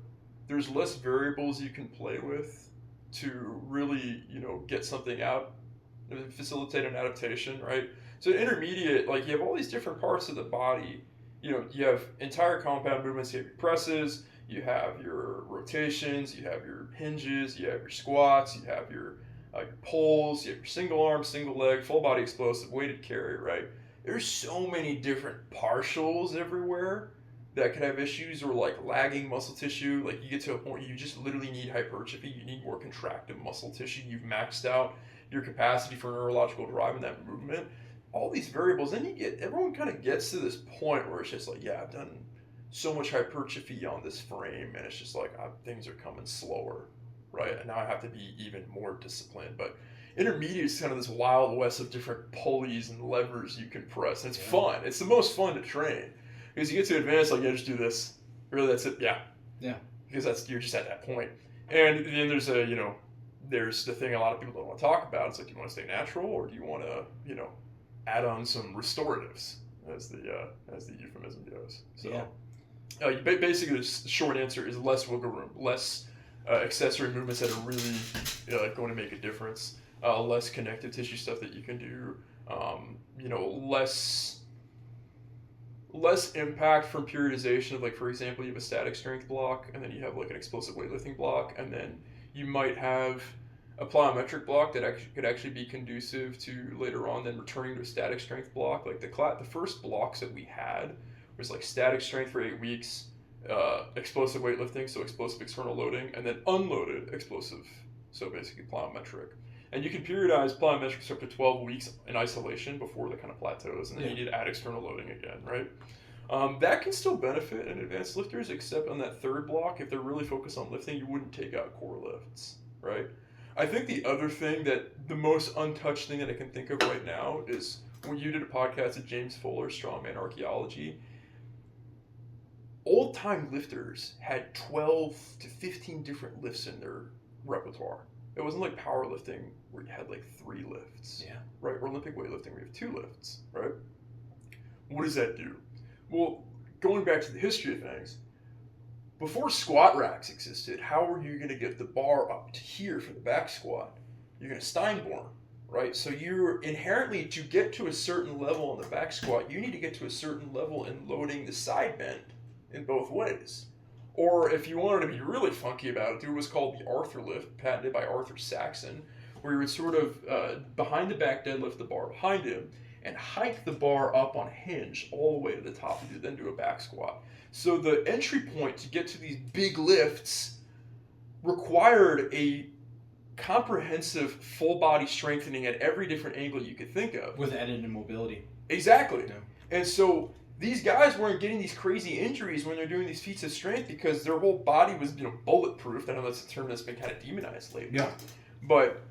There's less variables you can play with to really, get something out, facilitate an adaptation, right? So intermediate, like you have all these different parts of the body. You have entire compound movements. You have your presses, you have your rotations, you have your hinges, you have your squats, you have your pulls, you have your single arm, single leg, full body explosive, weighted carry, right? There's so many different partials everywhere that could have issues, or like lagging muscle tissue. Like you get to a point you just literally need hypertrophy. You need more contractive muscle tissue. You've maxed out your capacity for neurological drive in that movement. All these variables, then everyone kind of gets to this point where it's just like, yeah, I've done so much hypertrophy on this frame, and it's just like things are coming slower, right? And now I have to be even more disciplined. But intermediate is kind of this wild west of different pulleys and levers you can press. And it's fun. It's the most fun to train because you get to advanced, like, yeah, just do this. Really, that's it. Yeah. Because you're just at that point. And then there's there's the thing a lot of people don't want to talk about. It's like, do you want to stay natural, or do you want to, add on some restoratives, as the euphemism goes. So basically, the short answer is less wiggle room, less accessory movements that are really going to make a difference, less connective tissue stuff that you can do, less impact from periodization of, like, for example, you have a static strength block, and then you have like an explosive weightlifting block, and then you might have a plyometric block that could actually be conducive to later on then returning to a static strength block. Like the first blocks that we had was like static strength for 8 weeks, explosive weightlifting, so explosive external loading, and then unloaded explosive, so basically plyometric. And you can periodize plyometrics up to 12 weeks in isolation before the kind of plateaus, and then you need to add external loading again, right? That can still benefit in advanced lifters, except on that third block, if they're really focused on lifting, you wouldn't take out core lifts, right? I think the other thing the most untouched thing that I can think of right now is when you did a podcast with James Fuller, Strongman Archaeology, old-time lifters had 12 to 15 different lifts in their repertoire. It wasn't like powerlifting where you had like 3 lifts, right? Or Olympic weightlifting where you have 2 lifts, right? What does that do? Well, going back to the history of things, before squat racks existed, how were you going to get the bar up to here for the back squat? You're going to Steinborn, right? So you're inherently, to get to a certain level on the back squat, you need to get to a certain level in loading the side bend in both ways. Or if you wanted to be really funky about it, do what's called the Arthur lift, patented by Arthur Saxon, where you would sort of, behind the back deadlift the bar behind him, and hike the bar up on a hinge all the way to the top, and then do a back squat. So the entry point to get to these big lifts required a comprehensive full body strengthening at every different angle you could think of. With added mobility. Exactly. Yeah. And so these guys weren't getting these crazy injuries when they're doing these feats of strength because their whole body was, bulletproof. I know that's a term that's been kind of demonized lately. Yeah. But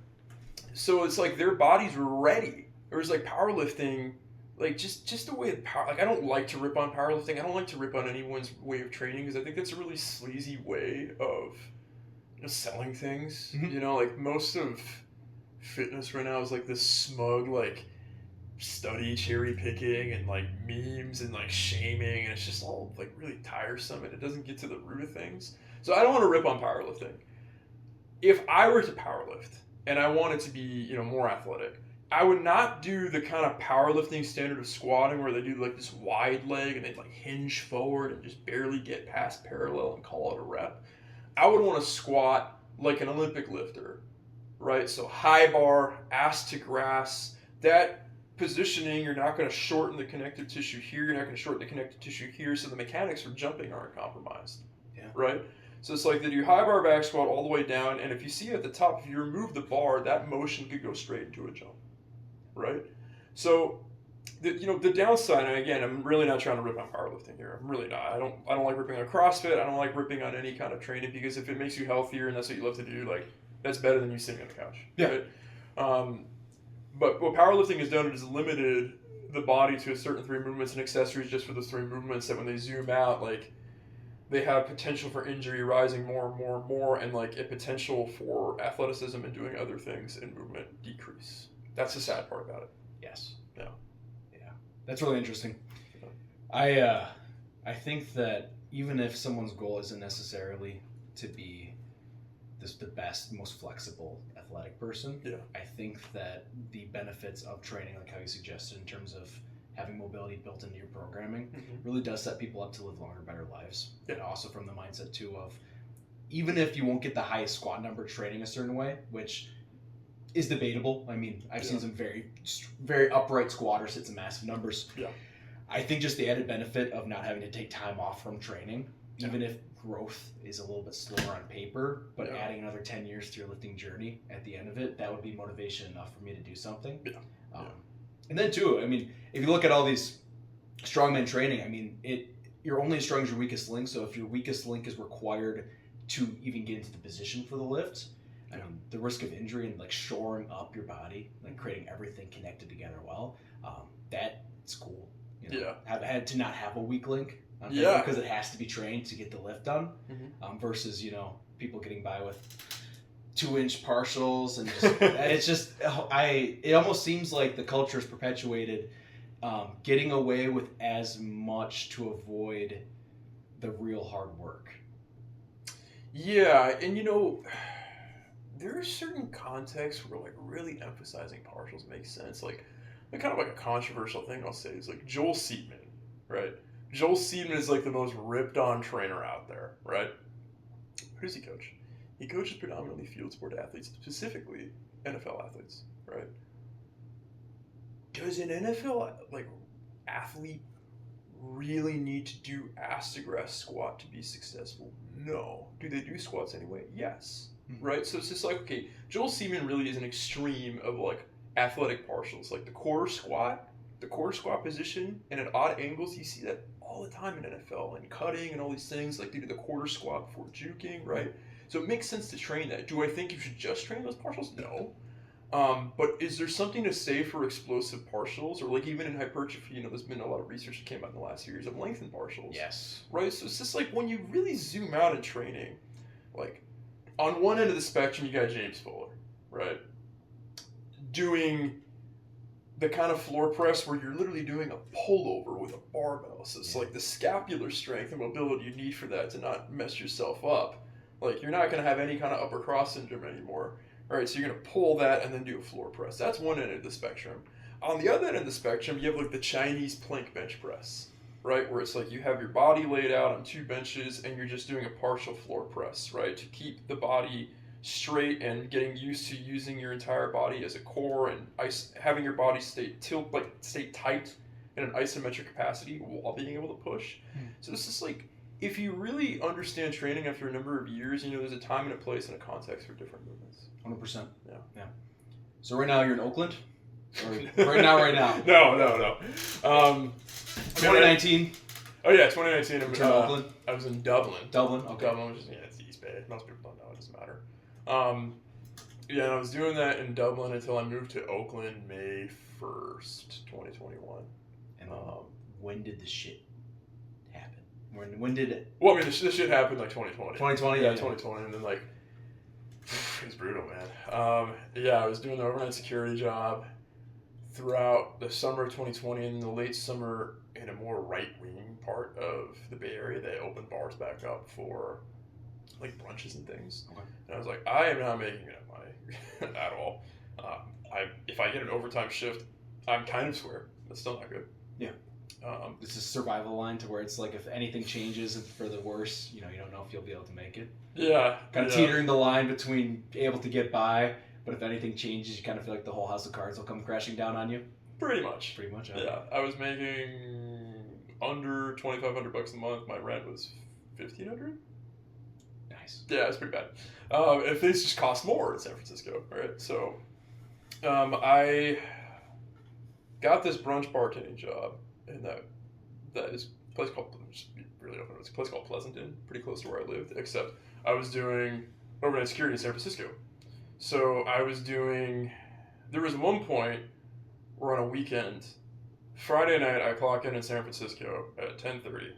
so it's like their bodies were ready. It was like powerlifting, like just the way power. Like I don't like to rip on powerlifting. I don't like to rip on anyone's way of training because I think that's a really sleazy way of selling things. Mm-hmm. Like most of fitness right now is like this smug like study cherry picking and like memes and like shaming, and it's just all like really tiresome and it doesn't get to the root of things. So I don't want to rip on powerlifting. If I were to powerlift and I wanted to be more athletic, I would not do the kind of powerlifting standard of squatting where they do like this wide leg and they like hinge forward and just barely get past parallel and call it a rep. I would want to squat like an Olympic lifter, right? So high bar, ass to grass. That positioning, you're not going to shorten the connective tissue here. You're not going to shorten the connective tissue here. So the mechanics for jumping aren't compromised, right? So it's like they do high bar back squat all the way down. And if you see at the top, if you remove the bar, that motion could go straight into a jump. Right, so the downside, and again, I'm really not trying to rip on powerlifting here. I'm really not. I don't like ripping on CrossFit. I don't like ripping on any kind of training because if it makes you healthier and that's what you love to do, like that's better than you sitting on the couch. Yeah. Right? But what powerlifting has done is limited the body to a certain 3 movements and accessories just for those 3 movements. That when they zoom out, like they have potential for injury rising more and more and more, and like a potential for athleticism and doing other things in movement decrease. That's the sad part about it. Yes. Yeah. That's really interesting. I think that even if someone's goal isn't necessarily to be the best, most flexible athletic person, I think that the benefits of training, like how you suggested, in terms of having mobility built into your programming, really does set people up to live longer, better lives. And also from the mindset too of, even if you won't get the highest squat number training a certain way, which is debatable. I mean, I've seen some very, very upright squatters hit some massive numbers. I think just the added benefit of not having to take time off from training, even if growth is a little bit slower on paper, but adding another 10 years to your lifting journey at the end of it, that would be motivation enough for me to do something. And then too, I mean, if you look at all these strongman training, I mean, you're only as strong as your weakest link. So if your weakest link is required to even get into the position for the lift, I mean, the risk of injury and like shoring up your body, like creating everything connected together well, that's cool. You know, have had to not have a weak link, because it has to be trained to get the lift done, versus people getting by with 2-inch partials and just, it almost seems like the culture is perpetuated, getting away with as much to avoid the real hard work. Yeah, and there are certain contexts where like really emphasizing partials makes sense. Like kind of like a controversial thing I'll say is like Joel Seedman, right? Joel Seedman is like the most ripped on trainer out there, right? Who does he coach? He coaches predominantly field sport athletes, specifically NFL athletes, right? Does an NFL athlete really need to do ass to grass squat to be successful? No. Do they do squats anyway? Yes. Right? So it's just like, okay, Joel Seedman really is an extreme of like athletic partials. Like the quarter squat position, and at odd angles, you see that all the time in NFL and cutting and all these things. Like they do the quarter squat before juking, right? So it makes sense to train that. Do I think you should just train those partials? No. But is there something to say for explosive partials, or like even in hypertrophy? There's been a lot of research that came out in the last years of lengthened partials. Yes. Right. So it's just like when you really zoom out in training, like on one end of the spectrum, you got James Fuller, right, doing the kind of floor press where you're literally doing a pullover with a barbell. So it's like the scapular strength and mobility you need for that to not mess yourself up. Like you're not going to have any kind of upper cross syndrome anymore. All right, so you're going to pull that and then do a floor press. That's one end of the spectrum. On the other end of the spectrum, you have like the Chinese plank bench press, right? Where it's like you have your body laid out on 2 benches and you're just doing a partial floor press, right? To keep the body straight and getting used to using your entire body as a core and having your body stay tight in an isometric capacity while being able to push. So this is like, if you really understand training after a number of years, there's a time and a place and a context for different movements. 100%. Yeah. So right now you're in Oakland? Or right now? No. 2019? Oh yeah, 2019. Oakland? I was in Dublin. Dublin, okay. Dublin, which is, it's the East Bay. Most people don't know, it doesn't matter. And I was doing that in Dublin until I moved to Oakland May 1st, 2021. And when did the shit happen? When did it? Well, I mean, this shit happened like 2020. 2020? Yeah, 2020. And then like, it was brutal, man. I was doing the overnight security job throughout the summer of 2020, and in the late summer, in a more right-wing part of the Bay Area, they opened bars back up for like brunches and things. Okay. And I was like, I am not making enough money at all. If I get an overtime shift, I'm kind of square. That's still not good. Yeah. It's a survival line to where it's like if anything changes for the worse, you don't know if you'll be able to make it. Yeah. Kind of teetering the line between able to get by, but if anything changes, you kind of feel like the whole house of cards will come crashing down on you. Pretty much. Yeah. I was making under $2,500 a month. My rent was $1,500. Nice. Yeah, it's pretty bad. And things just cost more in San Francisco, right? So, I got this brunch bartending job, and that is a place called, just be really open, it's a place called Pleasanton, pretty close to where I lived, except I was doing overnight security in San Francisco. So there was one point where on a weekend, Friday night, I clock in San Francisco at 10:30.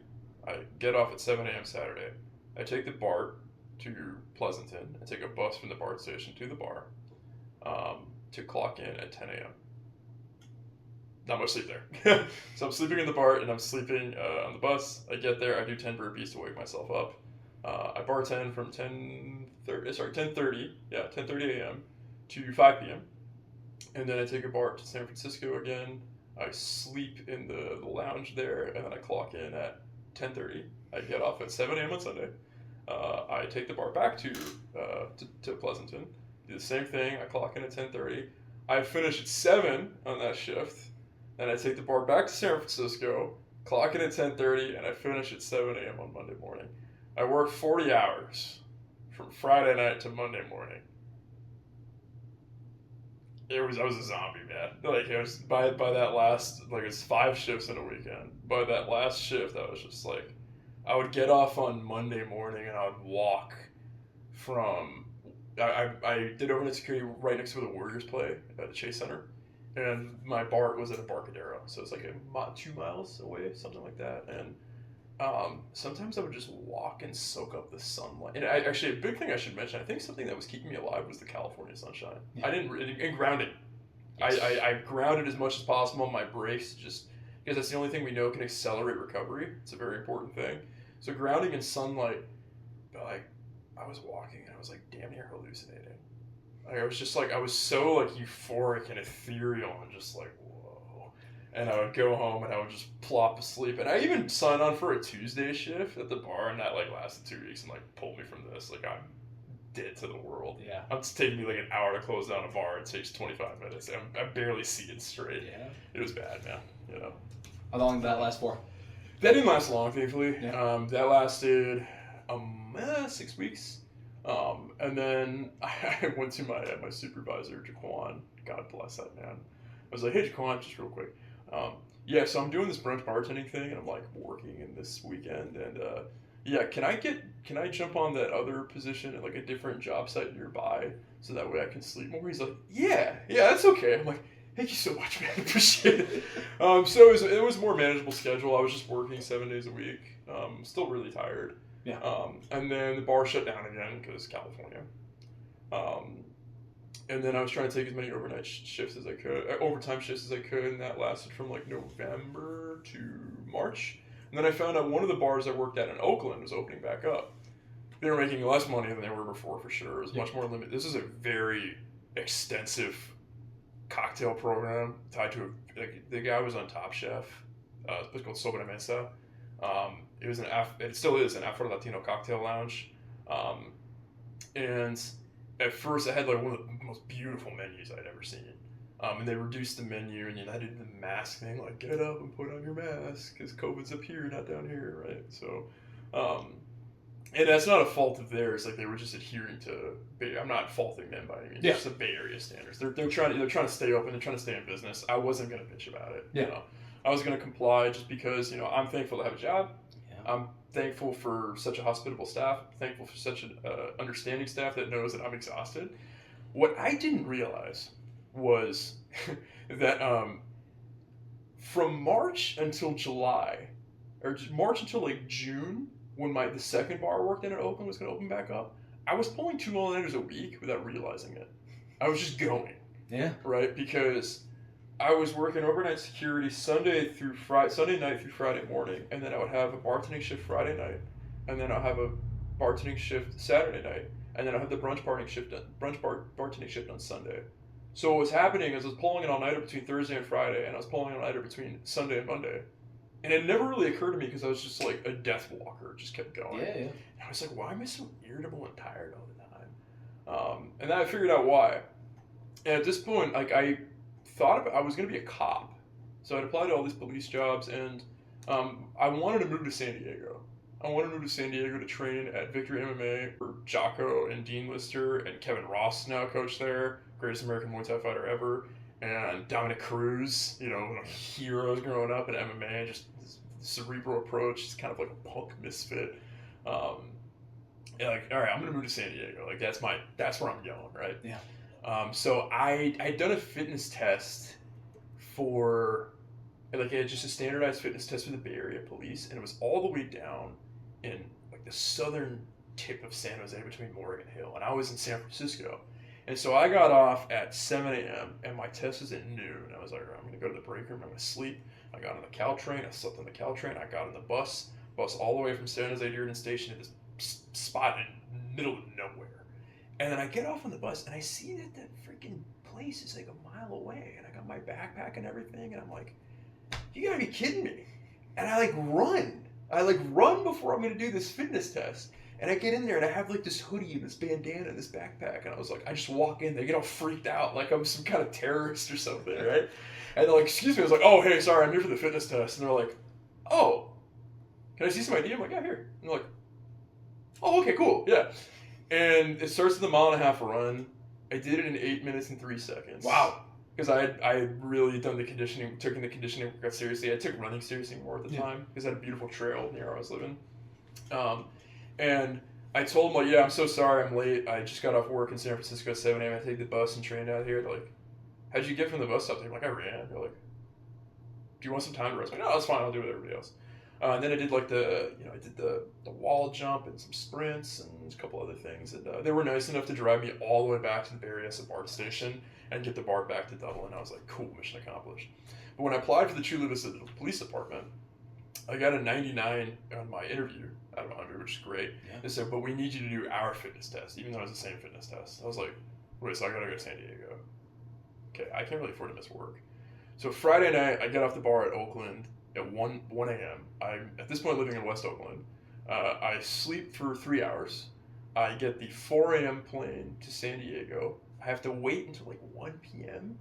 I get off at 7 a.m. Saturday. I take the BART to Pleasanton and take a bus from the BART station to the bar to clock in at 10 a.m. not much sleep there. So I'm sleeping in the BART and I'm sleeping on the bus. I get there, I do 10 burpees to wake myself up. I bartend from 10:30 a.m. to 5 p.m. And then I take a BART to San Francisco again. I sleep in the lounge there, and then I clock in at 10:30. I get off at 7 a.m. on Sunday. I take the BART back to Pleasanton. Do the same thing. I clock in at 10:30. I finish at 7 on that shift. Then I take the BART back to San Francisco, clock in at 10:30, and I finish at 7 a.m. on Monday morning. I work 40 hours from Friday night to Monday morning. I was a zombie, man. Like, it was by that last, like, it's 5 shifts in a weekend. By that last shift, I was just like, I would get off on Monday morning and I would walk from, I did overnight security right next to where the Warriors play at the Chase Center. And my BART was at Embarcadero, so it's like 2 miles away, something like that. And sometimes I would just walk and soak up the sunlight. And actually, a big thing I should mention, I think something that was keeping me alive was the California sunshine. Yeah. And grounding. Yes. I grounded as much as possible. My breaks, just because that's the only thing we know can accelerate recovery. It's a very important thing. So grounding and sunlight, like, I was walking and I was like damn near hallucinating. Like, I was just like, I was so like euphoric and ethereal and just like, whoa. And I would go home and I would just plop asleep. And I even signed on for a Tuesday shift at the bar, and that like lasted 2 weeks and like pulled me from this. Like, I'm dead to the world. Yeah. It's taking me like an hour to close down a bar. It takes 25 minutes. I barely see it straight. Yeah. It was bad, man. You know. How long did that last for? That didn't last long, thankfully. Yeah. That lasted 6 weeks. And then I went to my supervisor, Jaquan. God bless that man. I was like, hey, Jaquan, just real quick. Yeah, so I'm doing this brunch bartending thing, and I'm like working in this weekend. And yeah, can I jump on that other position at like a different job site nearby so that way I can sleep more? He's like, yeah, that's okay. I'm like, thank you so much, man. I appreciate it. So it was a more manageable schedule. I was just working 7 days a week. Still really tired. Yeah. And then the bar shut down again because California. And then I was trying to take as many overnight shifts as I could, overtime shifts as I could, and that lasted from like November to March. And then I found out one of the bars I worked at in Oakland was opening back up. They were making less money than they were before, for sure. It was much more limited. This is a very extensive cocktail program tied to the guy was on Top Chef. It's a place called Sobremesa. It was it still is an Afro Latino cocktail lounge, and at first it had like one of the most beautiful menus I'd ever seen. And they reduced the menu, and I did the mask thing, like get up and put on your mask because COVID's up here, not down here, right? So, and that's not a fault of theirs. Like, they were just adhering to. I'm not faulting them by any means. Yeah. Just the Bay Area standards. They're trying to stay open. They're trying to stay in business. I wasn't gonna bitch about it. Yeah. You know? I was gonna comply just because I'm thankful to have a job. I'm thankful for such a hospitable staff. I'm thankful for such an understanding staff that knows that I'm exhausted. What I didn't realize was that from March until July, or March until like June, when the second bar I worked in Oakland was going to open back up, I was pulling 2 all-nighters a week without realizing it. I was just going. Yeah. Right? Because I was working overnight security Sunday night through Friday morning, and then I would have a bartending shift Friday night, and then I'll have a bartending shift Saturday night, and then I'll have the bartending shift on Sunday. So what was happening is I was pulling an all-nighter between Thursday and Friday, and I was pulling an all-nighter between Sunday and Monday. And it never really occurred to me because I was just like a death walker, just kept going. Yeah. And I was like, why am I so irritable and tired all the time? And then I figured out why. And at this point, like, I thought I was going to be a cop. So I'd applied to all these police jobs, and I wanted to move to San Diego. I wanted to move to San Diego to train at Victory MMA for Jocko and Dean Lister, and Kevin Ross now coach there, greatest American Muay Thai fighter ever, and Dominic Cruz, one of heroes growing up in MMA, just this cerebral approach, just kind of like a punk misfit. And like, all right, I'm going to move to San Diego. Like, that's where I'm going, right? Yeah. So I'd done a fitness test for, like, just a standardized fitness test for the Bay Area Police, and it was all the way down in like the southern tip of San Jose between Morgan Hill, and I was in San Francisco, And so I got off at 7 a.m. and my test was at noon. I was like, I'm going to go to the break room. I'm going to sleep. I got on the Caltrain. I slept on the Caltrain. I got on the bus all the way from San Jose to Dearden Station to this spot in the middle of nowhere. And then I get off on the bus and I see that freaking place is like a mile away. And I got my backpack and everything. And I'm like, you got to be kidding me. And I run. I run before I'm going to do this fitness test. And I get in there and I have this hoodie and this bandana and this backpack. And I was like, I just walk in, they get all freaked out like I'm some kind of terrorist or something, right? And they're like, excuse me. I was like, oh, hey, sorry, I'm here for the fitness test. And they're like, oh, can I see some ID? I'm like, yeah, here. And they're like, oh, okay, cool, yeah. And it starts with a 1.5 mile run. I did it in 8 minutes and 3 seconds. Wow. Because I had really done the conditioning, taking the conditioning workout seriously. I took running seriously more at the time because I had a beautiful trail near where I was living. And I told them, I'm so sorry I'm late. I just got off work in San Francisco at 7 a.m. I take the bus and trained out here. They're like, how'd you get from the bus stop? They're like, I ran. They're like, do you want some time to rest? I'm like, no, that's fine. I'll do it with everybody else. And then I did I did the wall jump and some sprints and a couple other things. And they were nice enough to drive me all the way back to the Bay Area BART station and get the BART back to Dublin. I was like, cool, mission accomplished. But when I applied for the Chula Vista Police Department, I got a 99 on my interview out of 100, which is great. Yeah. They said, but we need you to do our fitness test, even though it was the same fitness test. I was like, wait, so I gotta go to San Diego. Okay, I can't really afford to miss work. So Friday night, I get off the bar at Oakland at 1 a.m. I'm, at this point, living in West Oakland. I sleep for 3 hours. I get the 4 a.m. plane to San Diego. I have to wait until 1 p.m.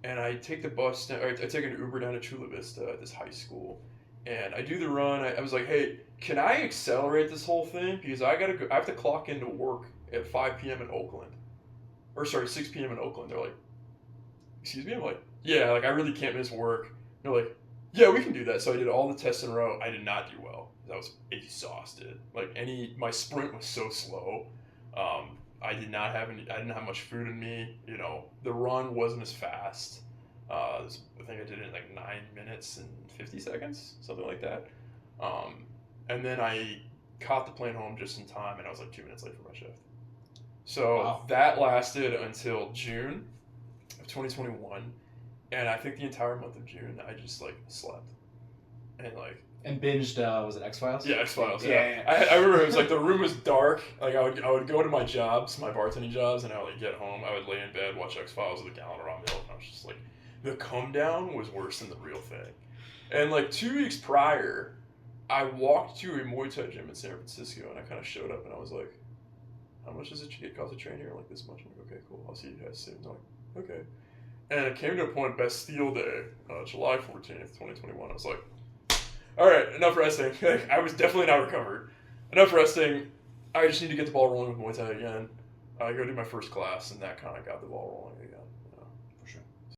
And I take the bus, or I take an Uber down to Chula Vista at this high school. And I do the run. I was like, hey, can I accelerate this whole thing? Because I have to clock into work at 5 p.m. in Oakland. Or sorry, 6 p.m. in Oakland. They're like, excuse me? I'm like, yeah, I really can't miss work. They're like, yeah, we can do that. So I did all the tests in a row. I did not do well. I was exhausted. My sprint was so slow. I didn't have much food in me. The run wasn't as fast. I think I did it in 9 minutes and 50 seconds, something like that. And then I caught the plane home just in time, and I was 2 minutes late for my shift. So that lasted until June of 2021, and I think the entire month of June I just slept and binged. Was it X-Files? Yeah, X-Files. Yeah. I remember it was the room was dark. I would go to my jobs, my bartending jobs, and I would get home. I would lay in bed, watch X-Files with a gallon of raw milk, and I was just the come down was worse than the real thing. And 2 weeks prior, I walked to a Muay Thai gym in San Francisco, and I kind of showed up, and I was like, how much does it cost to train here? This much. I'm like, okay, cool. I'll see you guys soon. They're like, okay. And it came to a point, Bastille Day, July 14th, 2021. I was like, all right, enough resting. I was definitely not recovered. Enough resting. I just need to get the ball rolling with Muay Thai again. I go do my first class, and that kind of got the ball rolling again.